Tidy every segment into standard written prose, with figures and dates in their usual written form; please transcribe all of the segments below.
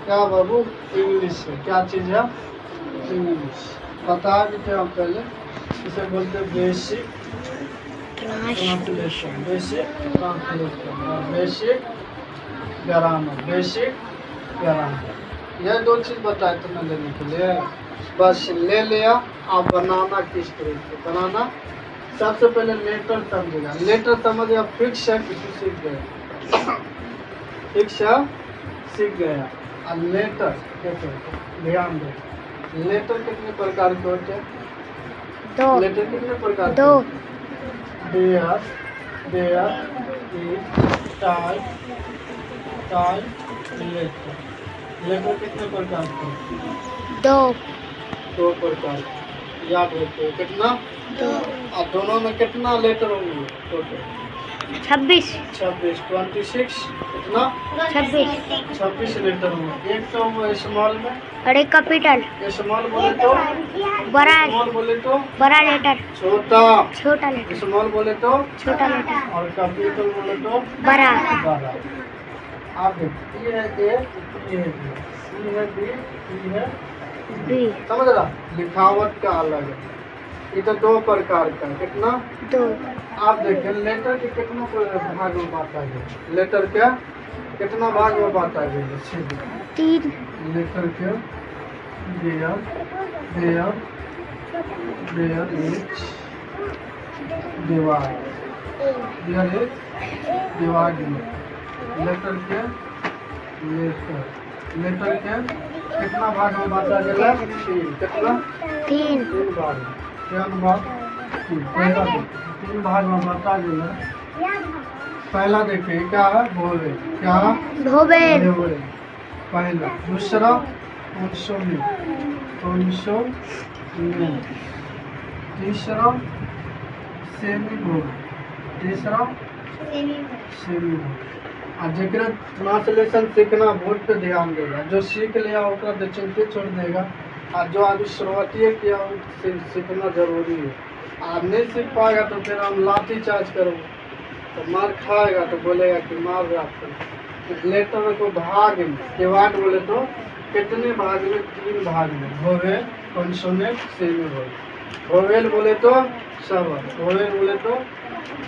क्या बाबू? इंग्लिश है। क्या चीज़ है? इंग्लिश। बता देते हम पहले। इसे बोलते हैं बेसिक ट्रांसलेशन, बेसिक ट्रांसलेशन और बेसिक ग्रामर, बेसिक ग्रामर। यह दो चीज़ बताए तुम्हें लेने के लिए, बस ले लिया। आप बनाना किस तरह से बनाना, सबसे पहले लेटर समझेगा। लेटर समझ गया, फिक्स है किसी सीख गया, फिक्स है सीख गया। और लेटर कैसे ध्यान दो, लेटर कितने प्रकार के होते हैं? दो। लेटर कितने प्रकार के? दो। There, there is, type, type, letter. Letter कितने प्रकार के? दो। दो प्रकार के। याद रखो कितना? दो। और दोनों में कितना लेटर होंगे टोटल? 26। 26, 26 कितना? 26 लेटर होंगे। एक तो स्मॉल में और एक कैपिटल। स्मॉल बोले तो बड़ा। स्मॉल बोले तो बड़ा लेटर। छोटा। छोटा लेटर। स्मॉल बोले तो छोटा लेटर। और कैपिटल बोले तो बड़ा। बड़ा। आप देखो ये है ए, ये है बी, सी है बी, सी है बी। समझ रहा? लिखावट का अलग है। ये तो दो प्रकार का। कितना? दो। आप देखिए लेटर के कितना भाग में बांटा गया? लेटर का कितना भाग में बांटा गया? 3। लेटर के there, there, there is divide, there is divide. Letter के लेटर, लेटर के कितना भाग में बांटा गया? 3। कितना? 3। 3 भाग। क्या भाग? 3 भाग में बांटा गया। पहला देखिए क्या है? भोवेल। क्या? भोवेल। भोवेल पहला। दूसरा कॉन्सोनेंट, कॉन्सोनेंट। तीसरा सेमी भोवेल, तीसरा सेमी भोवेल। और जरा ट्रांसलेशन सीखना बोर्ड पे ध्यान देगा। जो सीख लिया ओकरा तो चिंतित छोड़ देगा, और जो अभी शुरुआती किया वो सीखना जरूरी है। आप नहीं सीख पाएगा तो फिर हम लाठी चार्ज करोगे तो मार खाएगा, तो बोलेगा कि मार रहा था। लेटर को भाग में डिवाइड बोले तो कितने भाग में? 3 भाग में। Vowel, consonant, semi vowel. Vowel बोले तो स्वर, भोवेल बोले तो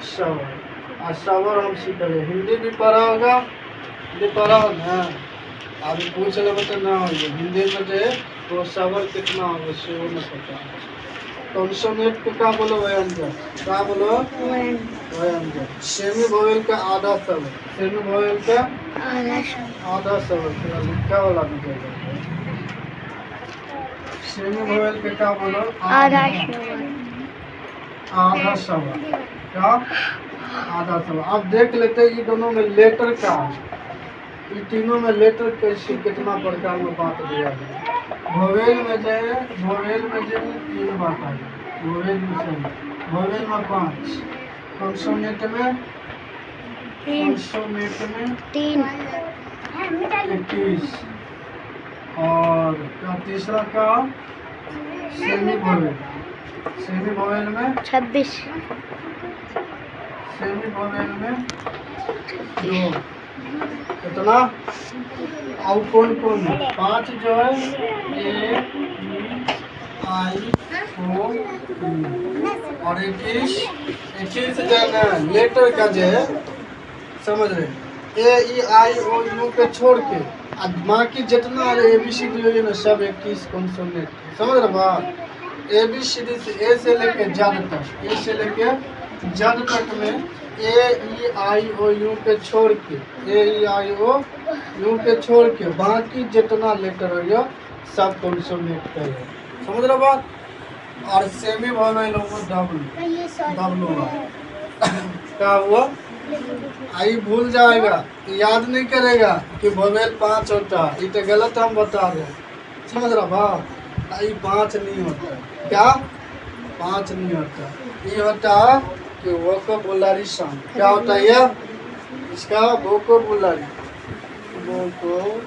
स्वर। और स्वर हम सीख रहे। हिंदी भी पढ़ा होगा, हिंदी पढ़ा हो ना? अभी पूछ ले तो ना हो हिंदी में जो तो स्वर कितना होगा सो न पता। कॉन्सोनेंट को क्या बोलो? व्यंजन। क्या बोलो? व्यंजन। सेमी भोवेल का आधा स्वर, सेमी भोवेल का आधा स्वर लिखा वाला दिखेगा। सेमी भोवेल के क्या बोलो? आधा आधा स्वर। क्या? आधा स्वर। अब देख लेते हैं ये दोनों में लेटर का, ये तीनों में लेटर कैसे कितना प्रकार में बांट दिया गया। भोवेल में जो है, भोवेल में जो है 3 बांटा गया। भोवेल में से भोवेल में 5, कॉन्सोनेंट में 3। 21 और क्या तीसरा का? सेमी भोवेल, सेमी भोवेल में 26। सेमी भोवेल में 2। कितना? और कौन कौन? 5 जो है ए, ई, आई, ओ, और 21 जो है ना लेटर का जो है, समझ रहे? ए, ई, आई, ओ, यू के छोड़ के बाकी जितना ABCD है ना सब 21 कॉन्सोनेंट। समझ रहे बात? ABCD से ए से लेके जेड तक, ए से लेके जेड तक में ए, ई, आई, ओ, यू के छोड़ के, ए, ई, आई, ओ, यू के छोड़ के बाकी जितना लेटर है सब कॉन्सोनेंट का है। समझ रहे बात? और सेमी भोवेल हो डब्लू, डब्लू क्या हुआ? आई भूल जाएगा, याद नहीं करेगा कि भोवेल 5 होता। ये तो गलत हम बता रहे हैं। समझ रहा बात? आई 5 नहीं होता। क्या? 5 नहीं होता। ये होता कि वोकैबुलरी साउंड। क्या होता है ये? इसका वोकैबुलरी, वोकैबुलरी,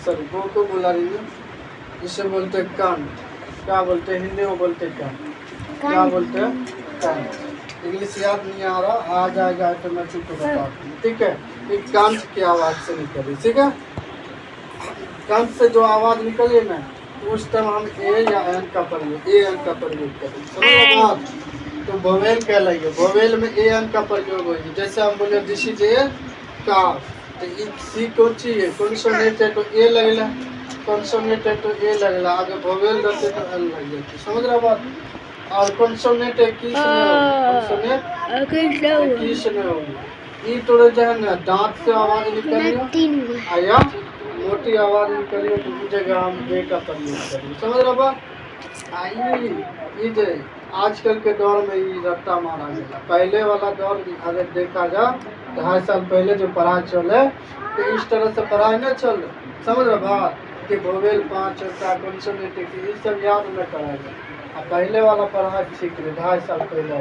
सॉरी वोकैबुलरी में इसे बोलते हैं कान। क्या बोलते हैं? हिंदी में बोलते हैं कान। क्या बोलते हैं? कान। इंग्लिश याद नहीं आ रहा, आ जाएगा ऑटोमेटिक तो बता दूँ, ठीक है। एक कंठ की आवाज़ से निकली, ठीक है। कंठ से जो आवाज़ निकली ना, उस टाइम हम ए या एन का प्रयोग, ए एन का प्रयोग करें, समझ बात। तो वोवेल कहलाइए, वोवेल में ए एन का प्रयोग होगी। जैसे हम बोले दिस इज ए कार, तो सी कौन सी है, कॉन्सोनेंट है तो ए लगेगा, कॉन्सोनेंट है तो ए लगेगा, आगे वोवेल रहते तो एन लग जाती, समझ रहा बात। और कॉन्सोनेंट है किस में होगी, कॉन्सोनेंट किस में होगी। ई तो जो है ना दांत से आवाज़ निकली 3 में आया, मोटी आवाज़ निकली तो उस जगह हम ए का प्रयोग करेंगे, समझ रहा बात। आई जे आजकल के दौर में ये रट्टा मारा गया, पहले वाला दौर अगर देखा जाए 2.5 साल पहले जो पढ़ाई चले तो इस तरह से पढ़ाई नहीं चल, समझ रहा बात। कि वोवेल 5 होता, कॉन्सोनेंट ये सब याद न कराएगा। अब पहले वाला पढ़ाई सीख ले, 2.5 साल पहले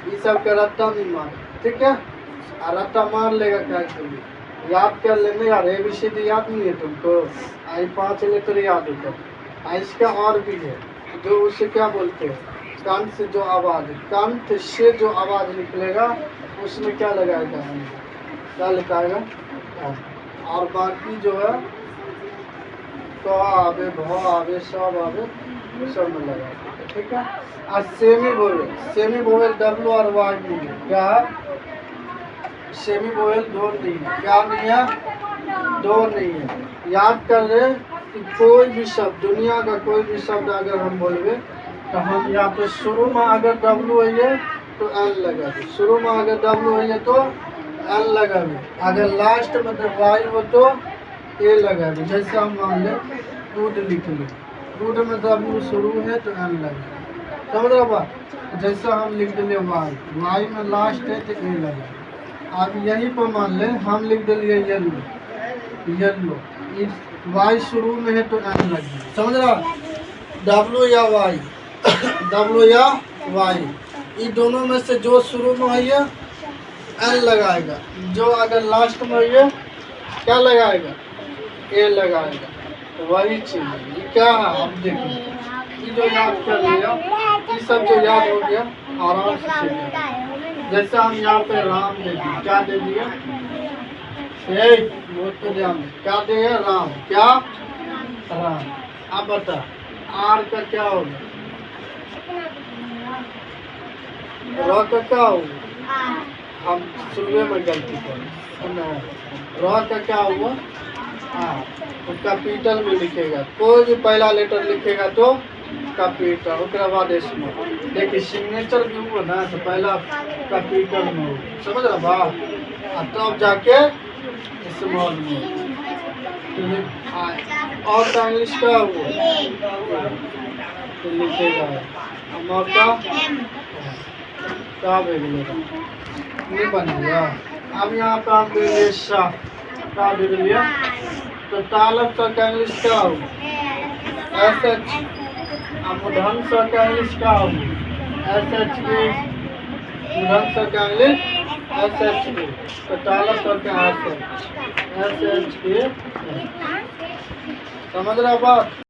ये सब के रट्टा नहीं मार, ठीक है। और रट्टा मार लेगा क्या करिए, याद कर लेने यार, ABCD याद नहीं है तुमको, आई 5 लेटर याद होता। इसका और भी है जो उसे क्या बोलते हैं, कंठ से जो आवाज़, कंठ से जो आवाज़ निकलेगा उसमें क्या लगाएगा, क्या लिखाएगा। और बाकी जो है तो आवे, भ आवे, सब आवे, सब में लगाएगा, ठीक है। और semi vowel, semi vowel W और Y नहीं है, क्या है, सेमी वोवेल 2 नहीं है, क्या नहीं है, 2 नहीं है। याद कर ले कि कोई भी शब्द, दुनिया का कोई भी शब्द अगर हम बोलेंगे तो हम यहाँ पे शुरू में अगर W है तो N लगा दे, शुरू में अगर W है तो N लगा दे, अगर लास्ट में Y हो तो A लगा दे। जैसे हम मान लें दूध लिख लें, दूध में W शुरू है तो N लगा, समझ रहा बात। जैसे हम लिख दिए Y में लास्ट है तो A लगा। अब यहीं पर मान लें हम लिख दिए येलो, येलो Y शुरू में है तो N लग गया, समझ रहा। W या Y, W या Y, ये दोनों में से जो शुरू में है N लगाएगा, जो अगर लास्ट में है क्या लगाएगा, A लगाएगा। तो वही चीज़ है, ये क्या है आप देखिए, ये जो याद कर लिया, ये सब जो याद हो गया आराम से सीख गया। जैसे हम यहाँ पे राम दे दिए, क्या दे दिया, बहुत ध्यान, क्या दे राम, क्या राम। अब बता आर का क्या होगा, र का क्या होगा, हम शुरू में गलती कर, र का क्या हुआ, तो कैपिटल में लिखेगा, कोई भी पहला लेटर लिखेगा तो कैपिटल, उसके बाद स्मॉल। देखिए सिग्नेचर भी हुआ ना तो पहला कैपिटल में हो, समझ रहा बात, तब जाके स्मॉल में। और का इंग्लिश का हुआ तो लिखेगा मौका क्या भेजेगा, नहीं बन गया। अब यहाँ पर हम देंगे शाह, क्या दे लिया, तो तालब का इंग्लिश क्या होगा, SH। अब मुधन का इंग्लिश क्या होगा, SH। मुधन का इंग्लिश SH, तो तालब का SH, समझ रहा बात।